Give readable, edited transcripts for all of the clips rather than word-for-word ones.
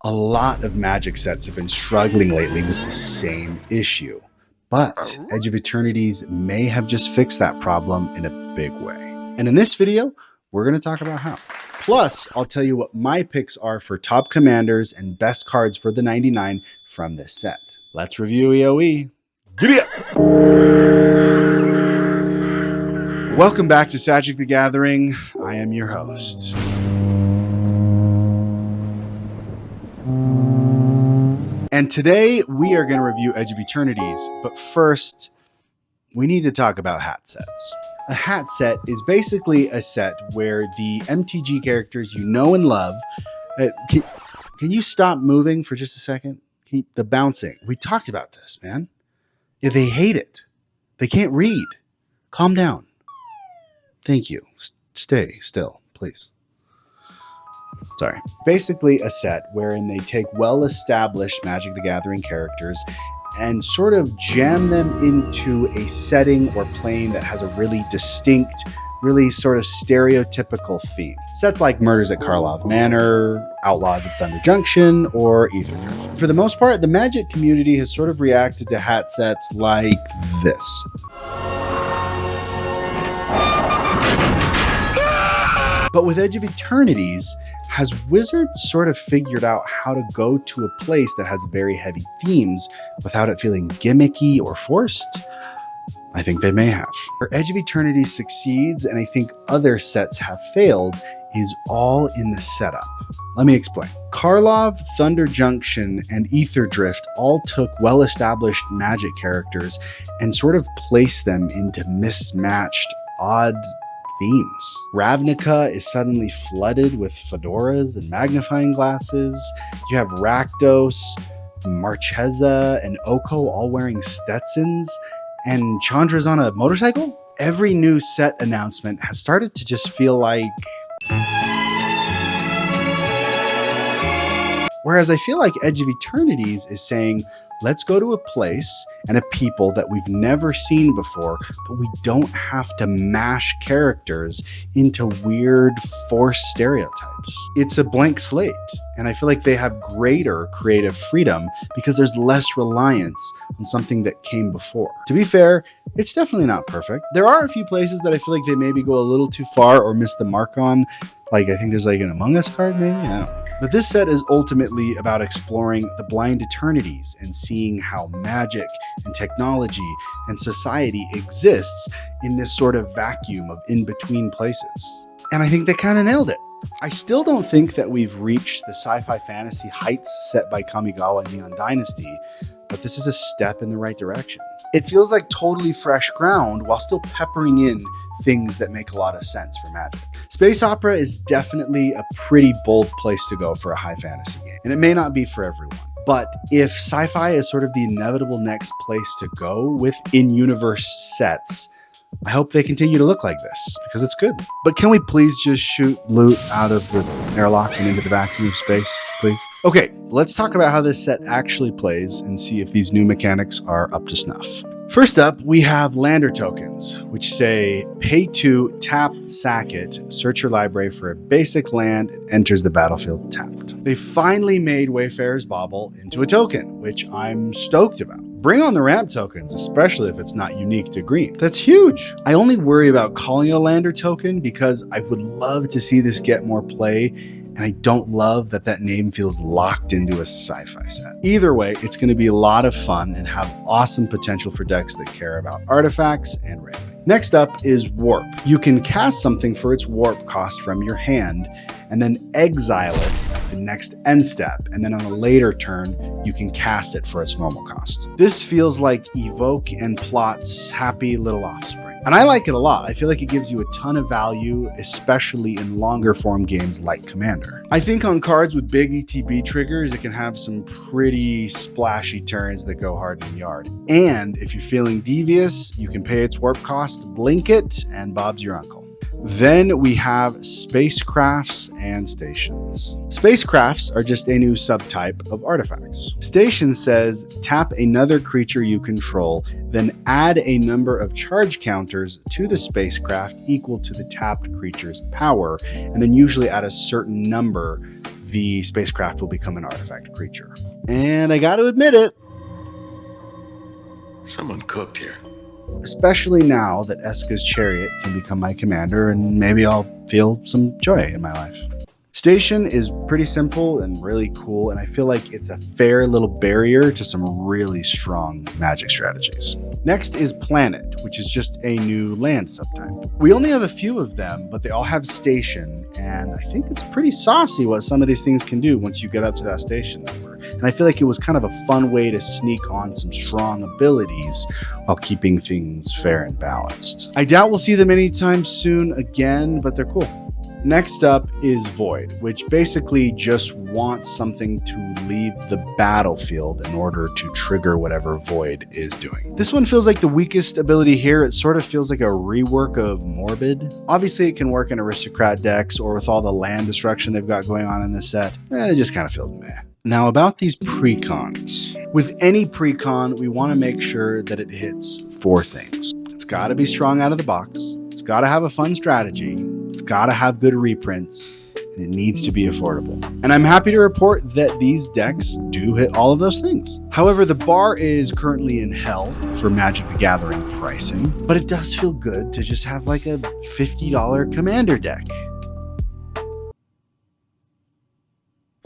A lot of Magic sets have been struggling lately with the same issue, but Edge of Eternities may have just fixed that problem in a big way. And in this video, we're going to talk about how. Plus, I'll tell you what my picks are for top commanders and best cards for the 99 from this set. Let's review EOE. Giddy up! Welcome back to SADGIC The Gathering. I am your host. And today we are going to review Edge of Eternities, but first we need to talk about hat sets. A hat set is basically a set where the MTG characters you know and love, can you stop moving for just a second? The bouncing. We talked about this, man. Yeah, they hate it. They can't read. Calm down. Thank you. Stay still, please. Sorry. Basically a set wherein they take well-established Magic the Gathering characters and sort of jam them into a setting or plane that has a really distinct, really sort of stereotypical theme. Sets like Murders at Karlov Manor, Outlaws of Thunder Junction, or Aetherdrift. For the most part, the Magic community has sort of reacted to hat sets like this. But with Edge of Eternities, has Wizards sort of figured out how to go to a place that has very heavy themes without it feeling gimmicky or forced? I think they may have. Where Edge of Eternities succeeds, and I think other sets have failed, is all in the setup. Let me explain. Karlov, Thunder Junction, and Aetherdrift all took well-established Magic characters and sort of placed them into mismatched, odd themes. Ravnica is suddenly flooded with fedoras and magnifying glasses. You have Rakdos, Marchesa, and Oko all wearing Stetsons, and Chandra's on a motorcycle. Every new set announcement has started to just feel like... Whereas I feel like Edge of Eternities is saying, let's go to a place and a people that we've never seen before, but we don't have to mash characters into weird, forced stereotypes. It's a blank slate, and I feel like they have greater creative freedom because there's less reliance on something that came before. To be fair, it's definitely not perfect. There are a few places that I feel like they maybe go a little too far or miss the mark on. Like, I think there's like an Among Us card, maybe? I don't know. But this set is ultimately about exploring the blind eternities and seeing how magic and technology and society exists in this sort of vacuum of in-between places. And I think they kind of nailed it. I still don't think that we've reached the sci-fi fantasy heights set by Kamigawa and Neon Dynasty, but this is a step in the right direction. It feels like totally fresh ground while still peppering in things that make a lot of sense for Magic. Space opera is definitely a pretty bold place to go for a high fantasy game, and it may not be for everyone. But if sci-fi is sort of the inevitable next place to go with in-universe sets, I hope they continue to look like this, because it's good. But can we please just shoot loot out of the airlock and into the vacuum of space, please? Okay, let's talk about how this set actually plays and see if these new mechanics are up to snuff. First up, we have lander tokens, which say pay 2, tap, sack it, search your library for a basic land, it enters the battlefield tapped. They finally made Wayfarer's Bauble into a token, which I'm stoked about. Bring on the ramp tokens, especially if it's not unique to green. That's huge. I only worry about calling it a lander token because I would love to see this get more play, and I don't love that that name feels locked into a sci-fi set. Either way, it's going to be a lot of fun and have awesome potential for decks that care about artifacts and ramping. Next up is Warp. You can cast something for its warp cost from your hand and then exile it at the next end step, and then on a later turn, you can cast it for its normal cost. This feels like Evoke and Plot's Happy Little Offspring. And I like it a lot. I feel like it gives you a ton of value, especially in longer form games like Commander. I think on cards with big ETB triggers, it can have some pretty splashy turns that go hard in the yard. And if you're feeling devious, you can pay its warp cost, blink it, and Bob's your uncle. Then we have spacecrafts and stations. Spacecrafts are just a new subtype of artifacts. Station says tap another creature you control, then add a number of charge counters to the spacecraft equal to the tapped creature's power, and then usually add a certain number the spacecraft will become an artifact creature. And I got to admit it, someone cooked here. Especially now that Eska's chariot can become my commander, and maybe I'll feel some joy in my life. Station is pretty simple and really cool, and I feel like it's a fair little barrier to some really strong Magic strategies. Next is Planet, which is just a new land subtype. We only have a few of them, but they all have Station, and I think it's pretty saucy what some of these things can do once you get up to that Station number. And I feel like it was kind of a fun way to sneak on some strong abilities while keeping things fair and balanced. I doubt we'll see them anytime soon again, but they're cool. Next up is Void, which basically just wants something to leave the battlefield in order to trigger whatever Void is doing. This one feels like the weakest ability here. It sort of feels like a rework of Morbid. Obviously, it can work in Aristocrat decks or with all the land destruction they've got going on in this set. It just kind of feels meh. Now about these Precons. With any Precon, we want to make sure that it hits 4 things. It's got to be strong out of the box. It's got to have a fun strategy. It's got to have good reprints, and it needs to be affordable. And I'm happy to report that these decks do hit all of those things. However, the bar is currently in hell for Magic the Gathering pricing, but it does feel good to just have like a $50 commander deck.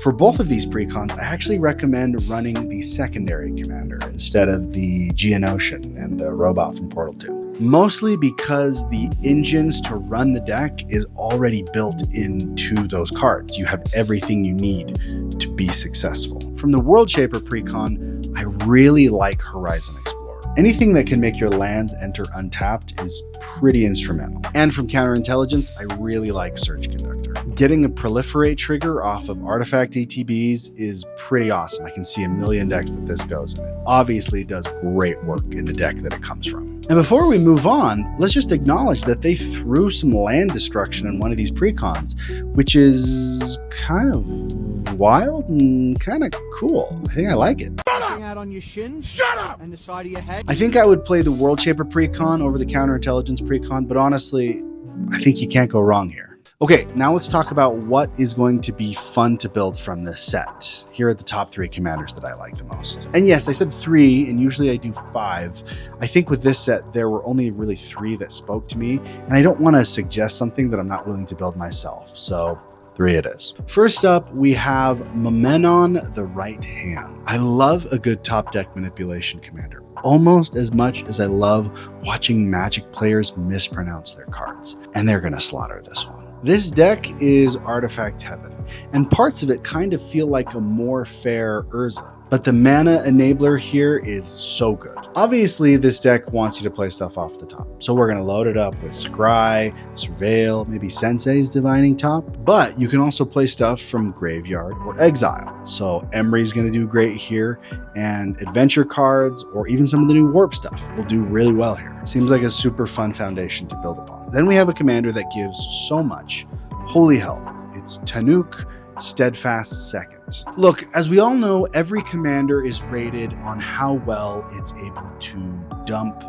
For both of these Precons, I actually recommend running the secondary commander instead of the Geonosian and the robot from Portal 2. Mostly because the engines to run the deck is already built into those cards. You have everything you need to be successful. From the World Shaper Precon, I really like Horizon Explorer. Anything that can make your lands enter untapped is pretty instrumental. And from Counterintelligence, I really like Surge Conductor. Getting a Proliferate trigger off of Artifact ETBs is pretty awesome. I can see a million decks that this goes in. It obviously does great work in the deck that it comes from. And before we move on, let's just acknowledge that they threw some land destruction in one of these Precons, which is kind of wild and kind of cool. I think I like it. Out on your shins. Shut up! And the side of your head. I think I would play the World Shaper Precon over the Counterintelligence Precon, but honestly, I think you can't go wrong here. Okay, now let's talk about what is going to be fun to build from this set. Here are the top 3 commanders that I like the most. And yes, I said 3, and usually I do 5. I think with this set, there were only really 3 that spoke to me, and I don't want to suggest something that I'm not willing to build myself, so 3 it is. First up, we have Momenon the Right Hand. I love a good top deck manipulation commander, almost as much as I love watching Magic players mispronounce their cards, and they're gonna slaughter this one. This deck is Artifact Heaven, and parts of it kind of feel like a more fair Urza, but the mana enabler here is so good. Obviously, this deck wants you to play stuff off the top, so we're going to load it up with Scry, Surveil, maybe Sensei's Divining Top, but you can also play stuff from Graveyard or Exile, so Emery's going to do great here, and Adventure cards, or even some of the new Warp stuff will do really well here. Seems like a super fun foundation to build upon. Then we have a commander that gives so much. Holy hell, it's Tanuk Steadfast Second. Look, as we all know, every commander is rated on how well it's able to dump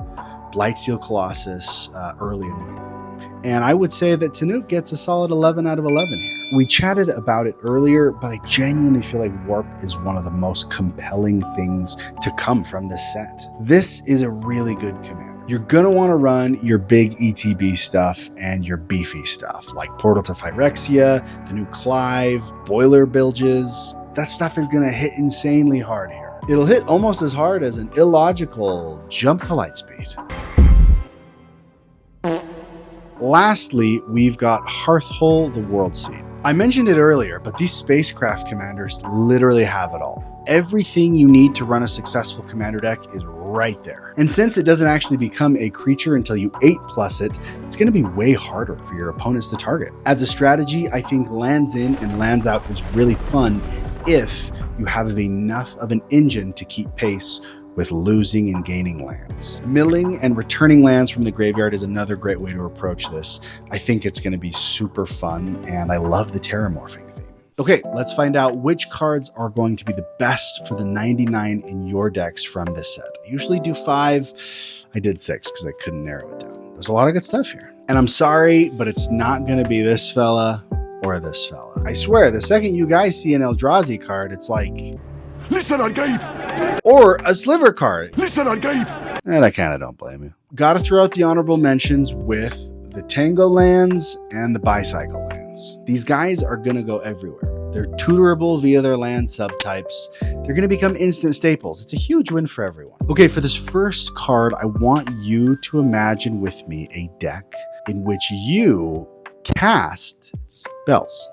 Blightsteel Colossus early in the game. And I would say that Tanuk gets a solid 11 out of 11 here. We chatted about it earlier, but I genuinely feel like Warp is one of the most compelling things to come from this set. This is a really good commander. You're going to want to run your big ETB stuff and your beefy stuff, like Portal to Phyrexia, the new Clive, Boiler Bilges. That stuff is going to hit insanely hard here. It'll hit almost as hard as an illogical Jump to Lightspeed. Lastly, we've got Hearthhole the World Seed. I mentioned it earlier, but these spacecraft commanders literally have it all. Everything you need to run a successful commander deck is right there. And since it doesn't actually become a creature until you 8+ it, it's going to be way harder for your opponents to target. As a strategy, I think lands in and lands out is really fun if you have enough of an engine to keep pace with losing and gaining lands. Milling and returning lands from the graveyard is another great way to approach this. I think it's going to be super fun, and I love the terramorphing theme. Okay, let's find out which cards are going to be the best for the 99 in your decks from this set. I usually do 5. I did 6 because I couldn't narrow it down. There's a lot of good stuff here. And I'm sorry, but it's not going to be this fella or this fella. I swear, the second you guys see an Eldrazi card, it's like, listen, I gave. Or a Sliver card. Listen, I gave. And I kind of don't blame you. Gotta throw out the honorable mentions with the Tango lands and the Bicycle lands. These guys are gonna go everywhere. They're tutorable via their land subtypes. They're gonna become instant staples. It's a huge win for everyone. Okay, for this first card, I want you to imagine with me a deck in which you cast spells.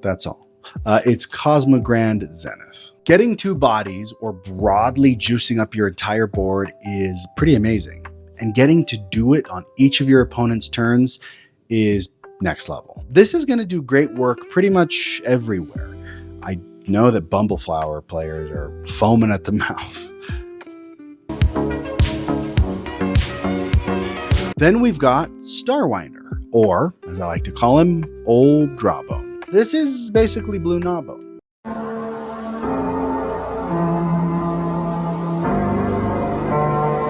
That's all. It's Cosmogrand Zenith. Getting 2 bodies or broadly juicing up your entire board is pretty amazing. And getting to do it on each of your opponent's turns is next level. This is going to do great work pretty much everywhere. I know that Bumbleflower players are foaming at the mouth. Then we've got Starwinder, or as I like to call him, Old Drawbone. This is basically Blue Gnawbone.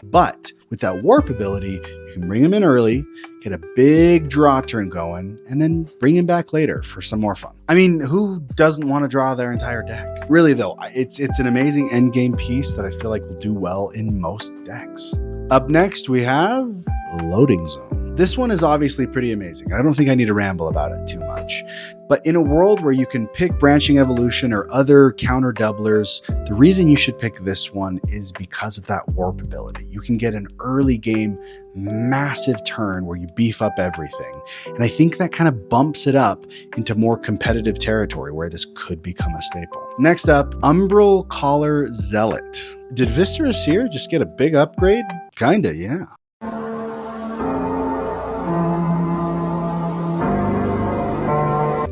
But with that warp ability, you can bring him in early, get a big draw turn going, and then bring him back later for some more fun. I mean, who doesn't want to draw their entire deck? Really though, it's an amazing endgame piece that I feel like will do well in most decks. Up next, we have Loading Zone. This one is obviously pretty amazing. I don't think I need to ramble about it too much. But in a world where you can pick Branching Evolution or other counter doublers, the reason you should pick this one is because of that warp ability. You can get an early game massive turn where you beef up everything. And I think that kind of bumps it up into more competitive territory where this could become a staple. Next up, Umbral Collar Zealot. Did Viscera Seer just get a big upgrade? Kinda, yeah.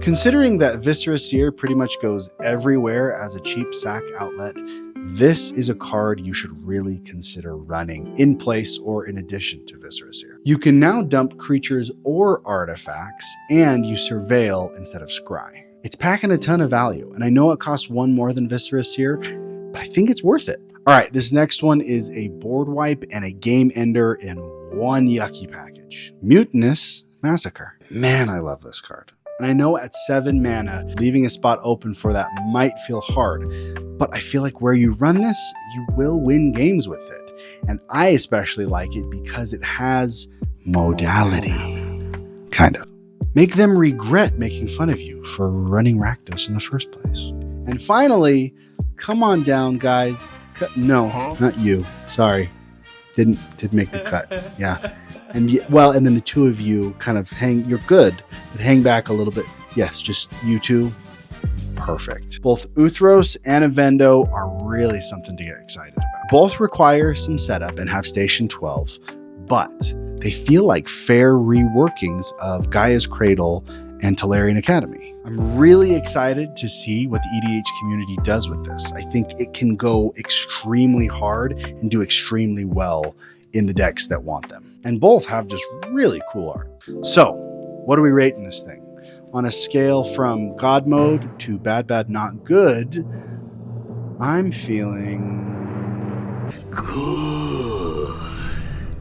Considering that Viscera Seer pretty much goes everywhere as a cheap sack outlet, this is a card you should really consider running in place or in addition to Viscera Seer. You can now dump creatures or artifacts, and you surveil instead of scry. It's packing a ton of value, and I know it costs 1 more than Viscera Seer, but I think it's worth it. All right, this next one is a board wipe and a game ender in one yucky package. Mutinous Massacre. Man, I love this card. And I know at 7 mana, leaving a spot open for that might feel hard, but I feel like where you run this, you will win games with it. And I especially like it because it has modality. Kind of. Make them regret making fun of you for running Rakdos in the first place. And finally, come on down, guys. No, not you. Sorry. Didn't make the cut. Yeah. And and then the 2 of you kind of you're good, but hang back a little bit. Yes, just you 2. Perfect. Both Uthros and Avendo are really something to get excited about. Both require some setup and have Station 12, but they feel like fair reworkings of Gaia's Cradle and Tolarian Academy. I'm really excited to see what the EDH community does with this. I think it can go extremely hard and do extremely well in the decks that want them. And both have just really cool art. So, what are we rating this thing? On a scale from God mode to bad, not good, I'm feeling good.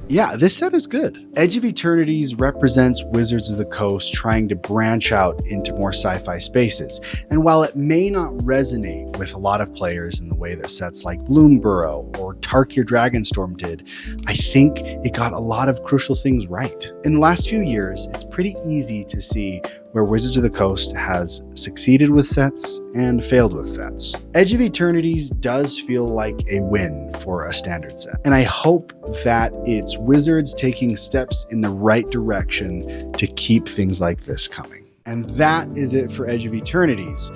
Yeah, this set is good. Edge of Eternities represents Wizards of the Coast trying to branch out into more sci-fi spaces. And while it may not resonate with a lot of players in the way that sets like Bloomburrow or Tarkir Dragonstorm did, I think it got a lot of crucial things right. In the last few years, it's pretty easy to see where Wizards of the Coast has succeeded with sets and failed with sets. Edge of Eternities does feel like a win for a standard set. And I hope that it's Wizards taking steps in the right direction to keep things like this coming. And that is it for Edge of Eternities.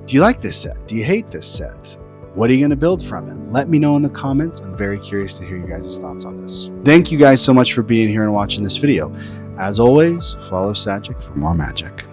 Do you like this set? Do you hate this set? What are you going to build from it? Let me know in the comments. I'm very curious to hear you guys' thoughts on this. Thank you guys so much for being here and watching this video. As always, follow SADGIC for more magic.